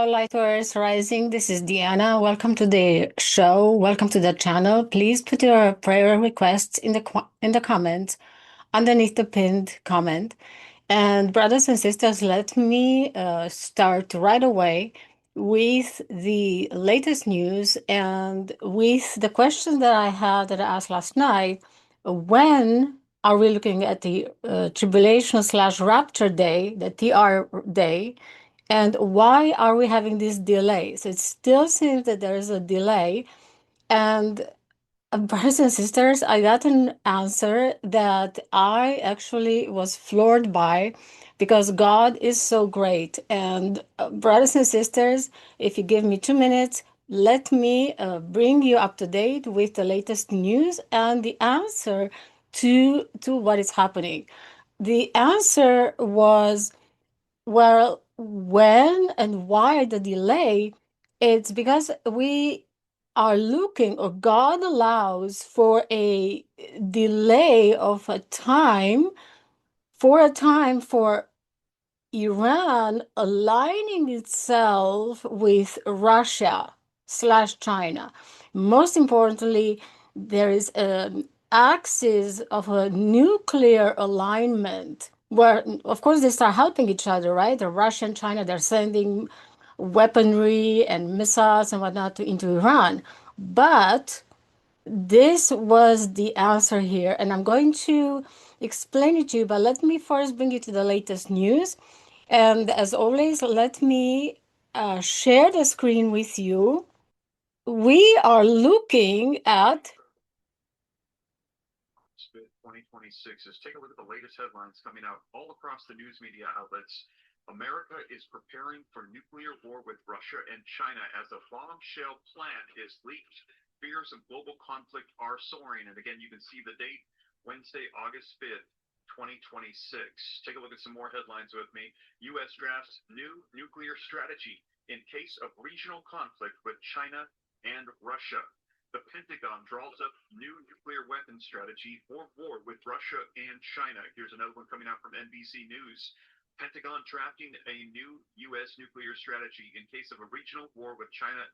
Lightwarriors Rising. This is Deanna. Welcome to the show. Welcome to the channel. Please put your prayer requests in the comments underneath the pinned comment. And brothers and sisters, let me start right away with the latest news and with the question that I had that I asked last night. When are we looking at the tribulation slash rapture day, the TR day? And why are we having this delay? So it still seems that there is a delay. And brothers and sisters, I got an answer that I actually was floored by because God is so great. And brothers and sisters, if you give me 2 minutes, let me bring you up to date with the latest news and the answer to what is happening. The answer was, well, when and why the delay? It's because we are looking, or God allows for a delay of a time for Iran aligning itself with Russia slash China. Most importantly, there is an axis of a nuclear alignment where, of course, they start helping each other, right? The Russia and China, they're sending weaponry and missiles and whatnot into Iran. But this was the answer here, and I'm going to explain it to you, but let me first bring you to the latest news. And as always, let me share the screen with you. We are looking at 2026 is take a look at the latest headlines coming out all across the news media outlets. America is preparing for nuclear war with Russia and China as a bombshell plan is leaked. Fears of global conflict are soaring. And again, you can see the date, Wednesday, August 5th, 2026. Take a look at some more headlines with me. U.S. drafts new nuclear strategy in case of regional conflict with China and Russia. The Pentagon draws up new nuclear weapons strategy for war with Russia and China. Here's another one coming out from NBC News. Pentagon drafting a new U.S. nuclear strategy in case of a regional war with China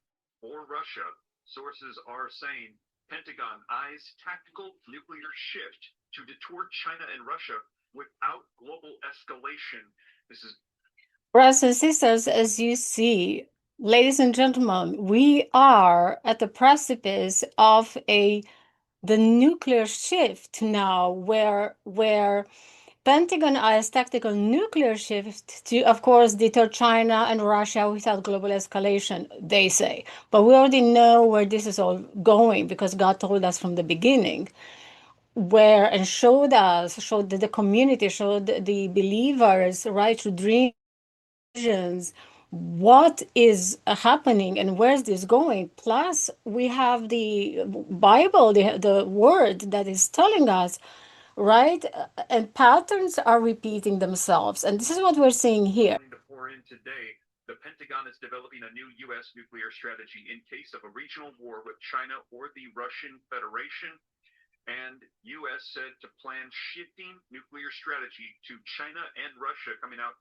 or Russia. Sources are saying Pentagon eyes tactical nuclear shift to detour China and Russia without global escalation. This is brothers and sisters, as you see, ladies and gentlemen, we are at the precipice of the nuclear shift now, where Pentagon has tactical nuclear shift to, of course, deter China and Russia without global escalation, they say. But we already know where this is all going because God told us from the beginning, where and showed the community, showed the believers, right, through dreams, visions, what is happening and where's this going. Plus, we have the Bible, the word that is telling us, right? And patterns are repeating themselves. And this is what we're seeing here. to pour in today. The Pentagon is developing a new U.S. nuclear strategy in case of a regional war with China or the Russian Federation. And U.S. said to plan shifting nuclear strategy to China and Russia coming out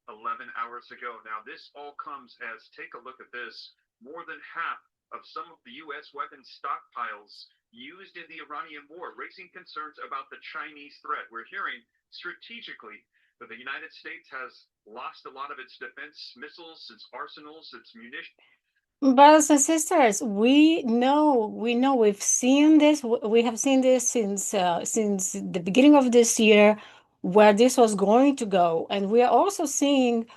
11 hours ago. Now, this all comes as, take a look at this, more than half of some of the U.S. weapons stockpiles used in the Iranian war, raising concerns about the Chinese threat. We're hearing strategically that the United States has lost a lot of its defense missiles, its arsenals, its munitions. Brothers and sisters, we've seen this. We have seen this since the beginning of this year, where this was going to go, and we are also seeing.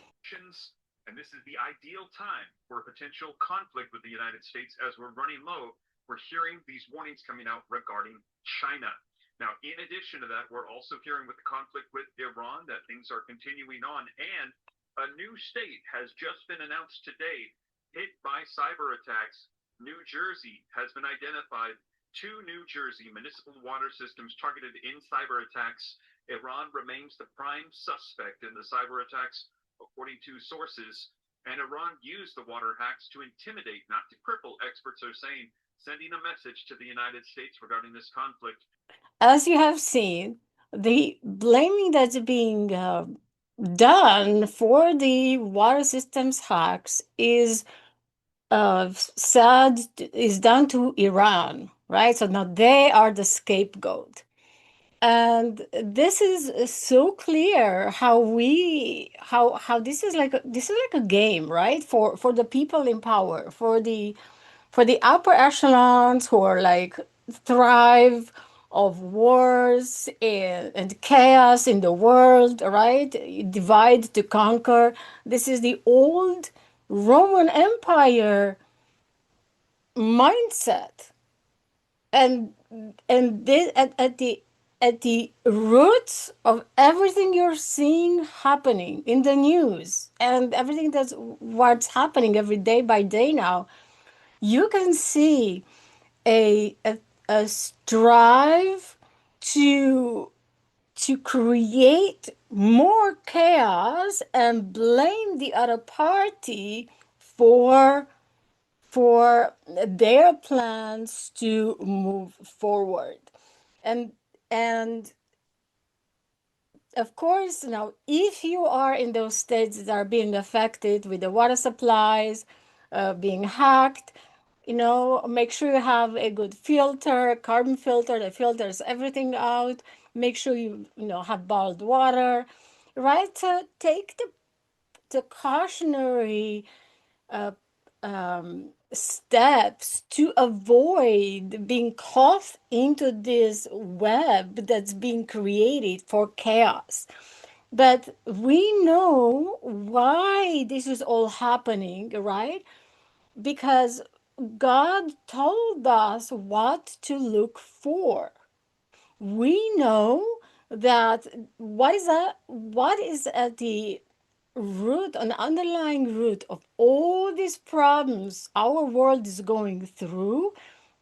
And this is the ideal time for a potential conflict with the United States as we're running low. We're hearing these warnings coming out regarding China. Now, in addition to that, we're also hearing with the conflict with Iran that things are continuing on, and a new state has just been announced today hit by cyber attacks. New Jersey has been identified. 2 New Jersey municipal water systems targeted in cyber attacks. Iran remains the prime suspect in the cyber attacks, according to sources. And Iran used the water hacks to intimidate, not to cripple, experts are saying, sending a message to the United States regarding this conflict. As you have seen, the blaming that's being done for the water systems hacks is said is done to Iran, right? So now they are the scapegoat. And this is so clear how this is like a game, right? For the people in power, for the upper echelons who are like thrive of wars and chaos in the world, right? Divide to conquer. This is the old Roman Empire mindset. And this at the roots of everything you're seeing happening in the news and everything that's what's happening every day by day now, you can see a strive to create more chaos and blame the other party for their plans to move forward. And and of course, now if you are in those states that are being affected with the water supplies being hacked, make sure you have a good filter, carbon filter that filters everything out. Make sure you have bottled water, right? So take the cautionary uh, steps to avoid being caught into this web that's being created for chaos. But we know why this is all happening, right? Because God told us what to look for. We know that what is at the root, an underlying root of all these problems our world is going through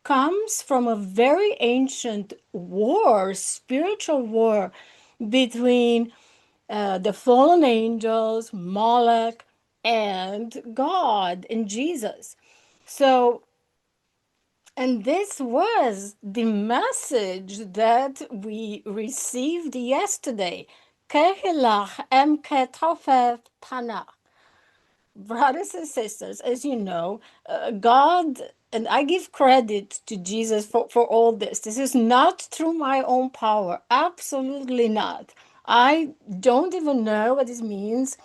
comes from a very ancient war, spiritual war between the fallen angels, Molech, and God and Jesus. So, and this was the message that we received yesterday. Kehilach em ketofet panach. Brothers and sisters, as you know, God, and I give credit to Jesus for all this. This is not through my own power. Absolutely not. I don't even know what this means.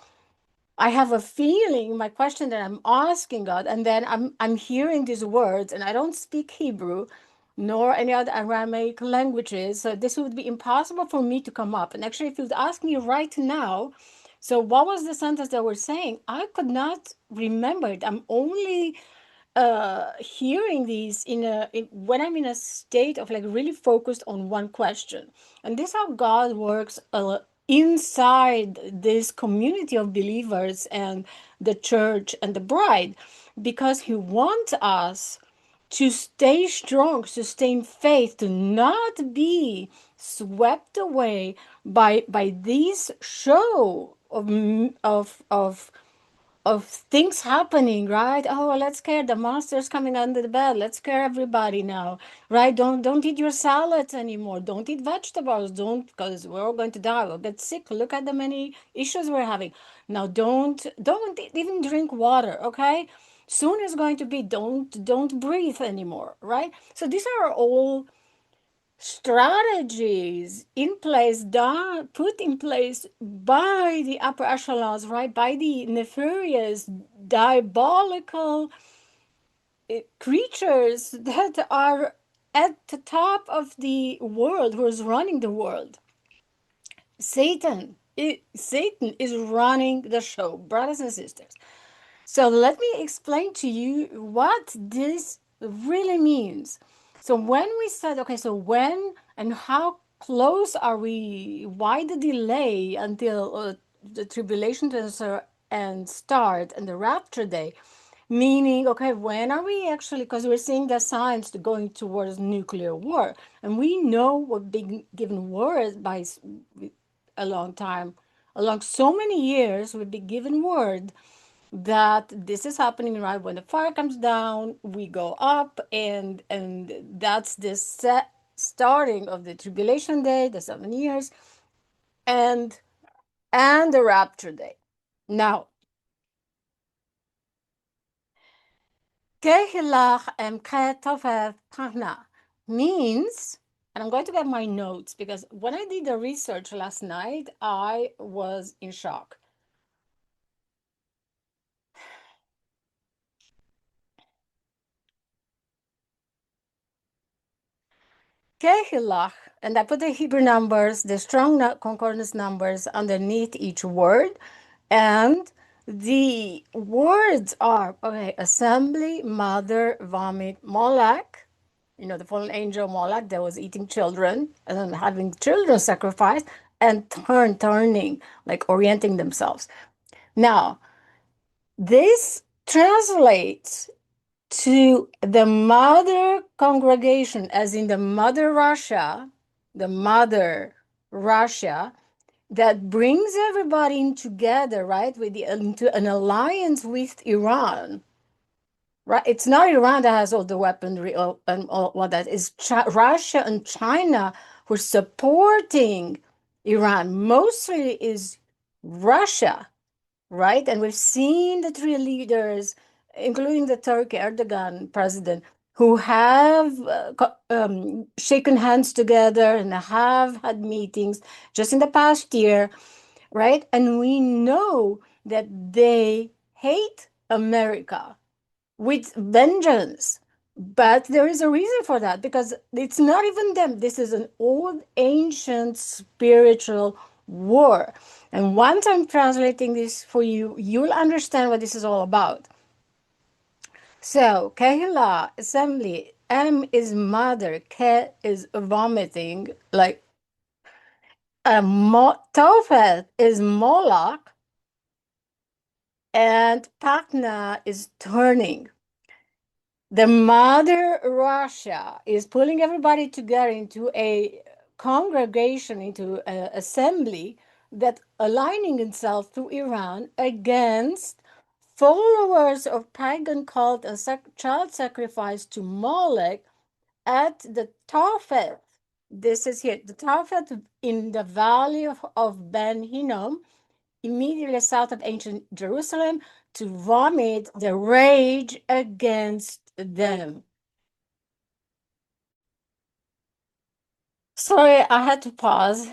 I have a feeling, my question that I'm asking God, and then I'm hearing these words, and I don't speak Hebrew nor any other Aramaic languages, so this would be impossible for me to come up. And actually, if you'd ask me right now, so what was the sentence that we're saying? I could not remember it. I'm only hearing these when I'm in a state of like really focused on one question. And this is how God works inside this community of believers and the church and the bride, because he wants us to stay strong, sustain faith, to not be swept away by this show of things happening, right? Oh, let's scare the monsters coming under the bed. Let's scare everybody now, right? Don't eat your salads anymore. Don't eat vegetables. Don't, because we're all going to die. We'll get sick. Look at the many issues we're having now. Don't even drink water. Okay, soon it's going to be don't breathe anymore, right? So these are all strategies in place, put in place by the upper echelons, right? By the nefarious, diabolical creatures that are at the top of the world, who is running the world. Satan is running the show, brothers and sisters. So let me explain to you what this really means. So when we said, okay, so when and how close are we? Why the delay until the tribulation to answer and start and the rapture day? Meaning, okay, when are we actually, because we're seeing the signs to going towards nuclear war. And we know we've been given word by a long time, along so many years, we've been given word that this is happening, right? When the fire comes down, we go up, and that's the starting of the tribulation day, the 7 years. And and the Rapture Day. Now, Kehilach Ketofet Tana means, and I'm going to get my notes because when I did the research last night, I was in shock. Kehilach, and I put the Hebrew numbers, the strong concordance numbers underneath each word. And the words are, okay, assembly, mother, vomit, Molech, the fallen angel Molech that was eating children and then having children sacrificed and turning, like orienting themselves. Now, this translates to the mother congregation, as in the mother Russia, that brings everybody in together, right, into an alliance with Iran. Right, it's not Iran that has all the weaponry and all that. It's Russia and China who are supporting Iran. Mostly is Russia, right? And we've seen the three leaders, including the Turkey Erdogan president, who have shaken hands together and have had meetings just in the past year, right? And we know that they hate America with vengeance. But there is a reason for that because it's not even them. This is an old, ancient, spiritual war. And once I'm translating this for you, you'll understand what this is all about. So, Kehillah, assembly, M is mother, Ke is vomiting, like Tophet is Moloch, and Patna is turning. The mother Russia is pulling everybody together into a congregation, into an assembly that aligning itself to Iran against followers of pagan cult and child sacrifice to Molech at the Tophet. This is here, the Tophet in the valley of Ben Hinnom, immediately south of ancient Jerusalem, to vomit the rage against them. Sorry, I had to pause.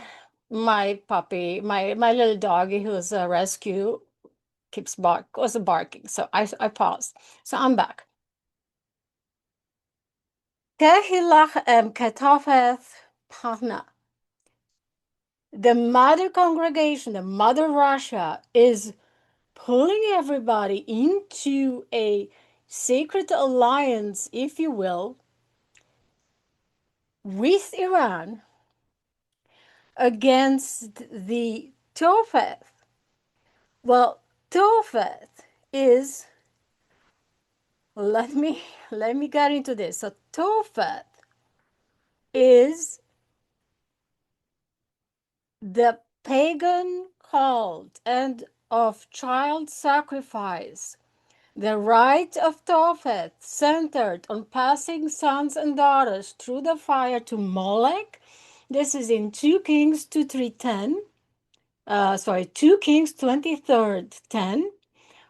My puppy, my little doggy who's a rescue was barking. So I paused. So I'm back. Kehilach Ketafeth Pana. The mother congregation, the mother Russia, is pulling everybody into a sacred alliance, if you will, with Iran against the Tophet. Well, Tophet is, let me get into this. So Tophet is the pagan cult and of child sacrifice. The rite of Tophet centered on passing sons and daughters through the fire to Molech. This is in 2 Kings 23:10. 2 Kings 23:10.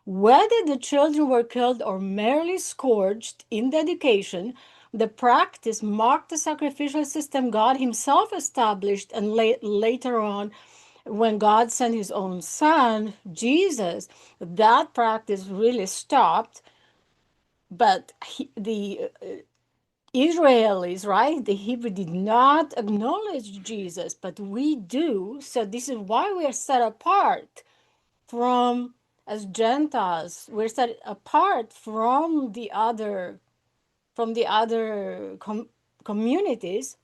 Whether the children were killed or merely scourged in dedication, the practice marked the sacrificial system God Himself established, and later on, when God sent His own Son, Jesus, that practice really stopped. But the Israelis, right, the Hebrew did not acknowledge Jesus, but we do. So this is why we are set apart from, as Gentiles, we're set apart from the other communities.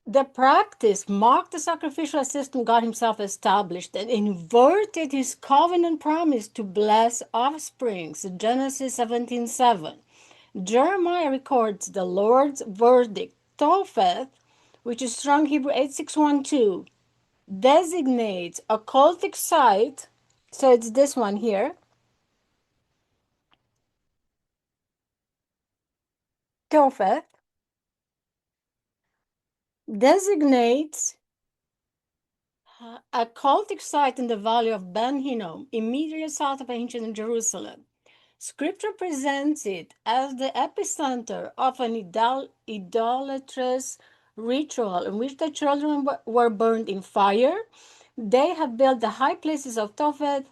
The practice marked the sacrificial system God Himself established and inverted His covenant promise to bless offsprings. Genesis 17:7. Jeremiah records the Lord's verdict, Topheth, which is strong Hebrew 8612, designates a cultic site. So it's this one here. Topheth designates A cultic site in the valley of Ben Hinnom, immediately south of ancient Jerusalem. Scripture presents it as the epicenter of an idolatrous ritual in which the children were burned in fire. They have built the high places of Tophet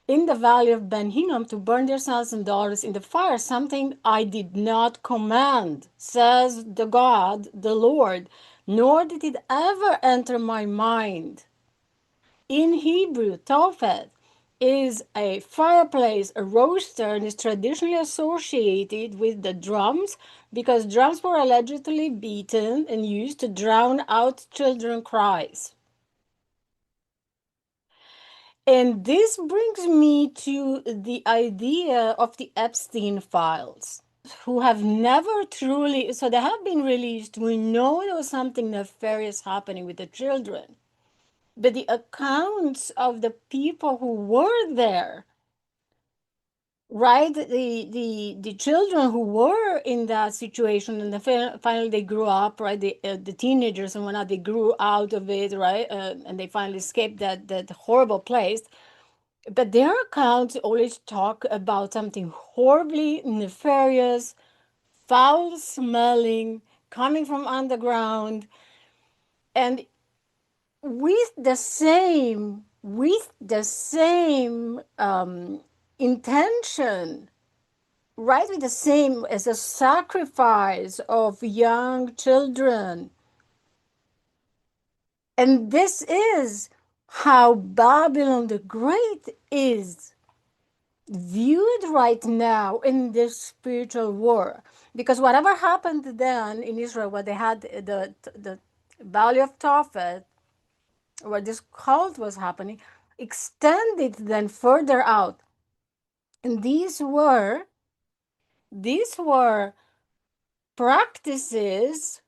in the valley of Ben Hinnom to burn their sons and daughters in the fire, something I did not command, says the God, the Lord, nor did it ever enter my mind. In Hebrew, Tophet is a fireplace, a roaster, and is traditionally associated with the drums because drums were allegedly beaten and used to drown out children's cries. And this brings me to the idea of the Epstein files, who have never truly, so they have been released. We know there was something nefarious happening with the children. But the accounts of the people who were there, right? The children who were in that situation, and finally they grew up, right? The teenagers and whatnot, they grew out of it, right? And they finally escaped that horrible place. But their accounts always talk about something horribly nefarious, foul smelling, coming from underground, and with the same intention, right? With the same as a sacrifice of young children. And this is how Babylon the Great is viewed right now in this spiritual war. Because whatever happened then in Israel, where they had the Valley of Tophet, where this cult was happening, extended then further out. And these were practices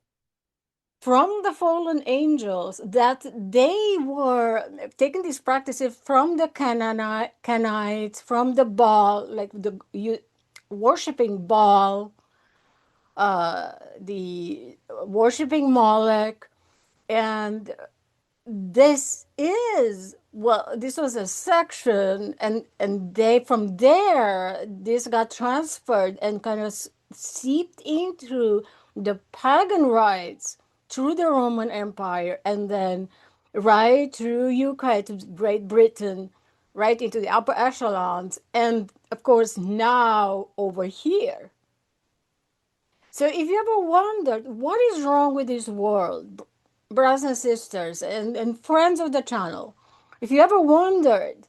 from the fallen angels, that they were taking these practices from the Canaanites, from the Baal, like worshiping Baal, the worshiping Molech, and this was a section, and they, from there, this got transferred and kind of seeped into the pagan rites through the Roman Empire, and then right through UK to Great Britain, right into the upper echelons, and of course now over here. So if you ever wondered what is wrong with this world, brothers and sisters and friends of the channel, if you ever wondered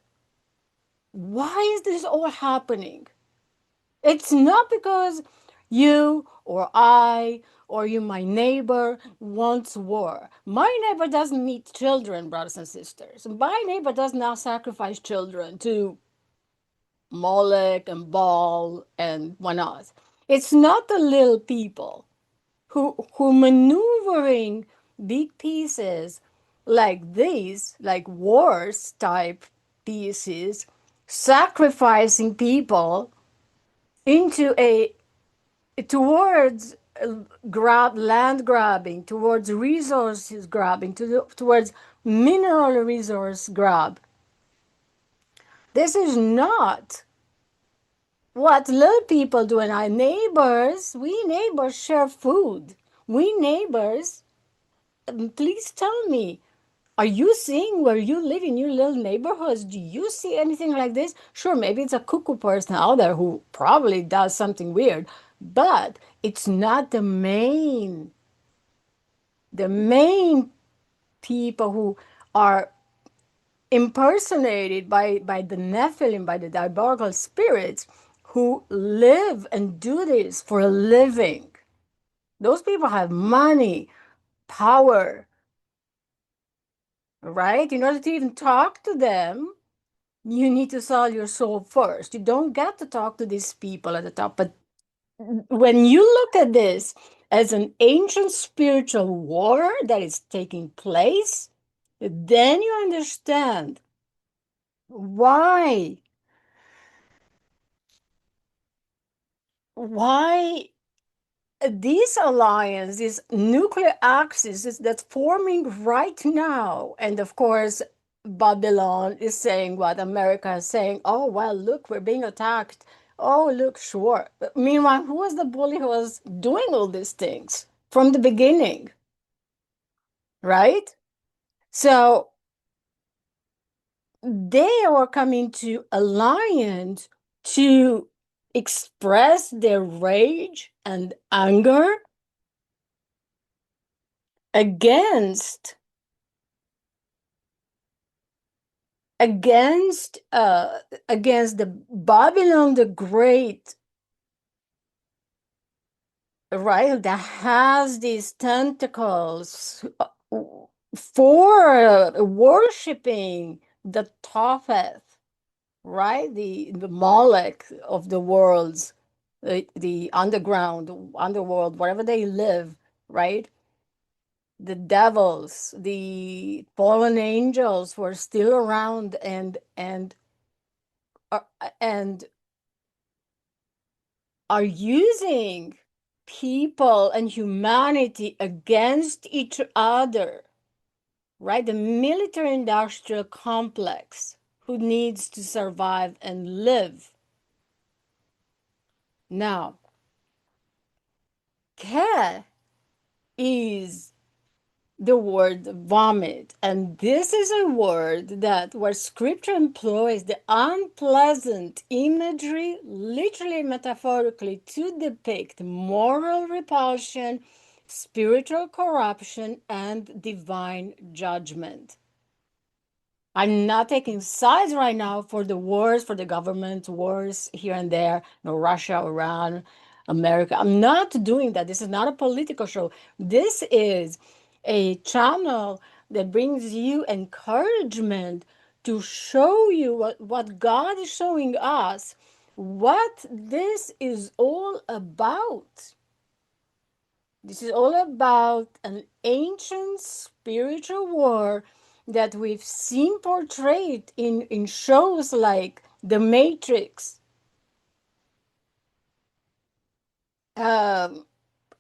why is this all happening, it's not because you or I or you, my neighbor, wants war. My neighbor doesn't need children, brothers and sisters. My neighbor does not sacrifice children to Molech and Baal and whatnot. It's not the little people who maneuvering big pieces like these, like wars type pieces, sacrificing people into a towards land grabbing, towards resources grabbing, towards mineral resource grab. This is not what little people do. And our neighbors, we neighbors share food. We neighbors, please tell me, are you seeing where you live in your little neighborhoods? Do you see anything like this? Sure, maybe it's a cuckoo person out there who probably does something weird, but it's not the main people who are impersonated by the Nephilim, by the diabolical spirits who live and do this for a living. Those people have money, power, right? In order to even talk to them, you need to sell your soul first. You don't get to talk to these people at the top. But when you look at this as an ancient spiritual war that is taking place, then you understand why why this alliance, this nuclear axis that's forming right now, and of course, Babylon is saying what America is saying. Oh, well, look, we're being attacked. Oh, look, sure. But meanwhile, who was the bully who was doing all these things from the beginning, right? So they are coming to alliance to express their rage and anger against against uh against the Babylon the Great, right? That has these tentacles for worshiping the Tophet, right? The Molech of the worlds, the underworld, wherever they live, right? The devils, the fallen angels were still around uh, and are using people and humanity against each other, right? The military industrial complex who needs to survive and live. Now, Ke is the word vomit, and this is a word that where scripture employs the unpleasant imagery, literally metaphorically, to depict moral repulsion, spiritual corruption, and divine judgment. I'm not taking sides right now for the wars, for the government wars here and there, Russia, Iran, America. I'm not doing that. This is not a political show. This is a channel that brings you encouragement to show you what God is showing us, what this is all about. This is all about an ancient spiritual war that we've seen portrayed in shows like The Matrix, um,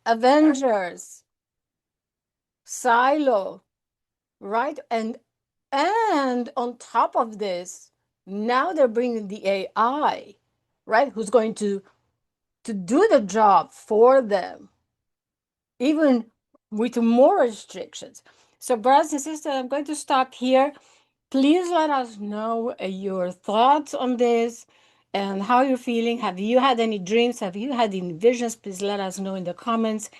Avengers, Silo, right? And on top of this, now they're bringing the AI, right? Who's going to do the job for them, even with more restrictions. So, brothers and sisters, I'm going to stop here. Please let us know your thoughts on this and how you're feeling. Have you had any dreams? Have you had any visions? Please let us know in the comments.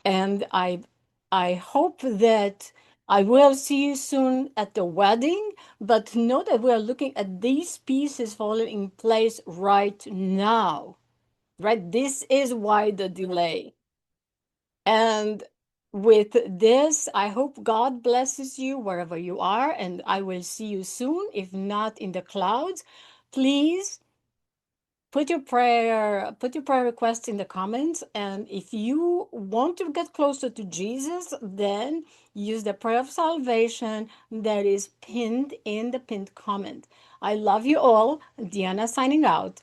And I hope that I will see you soon at the wedding. But know that we are looking at these pieces falling in place right now. Right? This is why the delay. And with this, I hope God blesses you wherever you are, and I will see you soon, if not in the clouds. Please put your prayer requests in the comments, and if you want to get closer to Jesus, then use the prayer of salvation that is pinned in the pinned comment. I love you all. Diana signing out.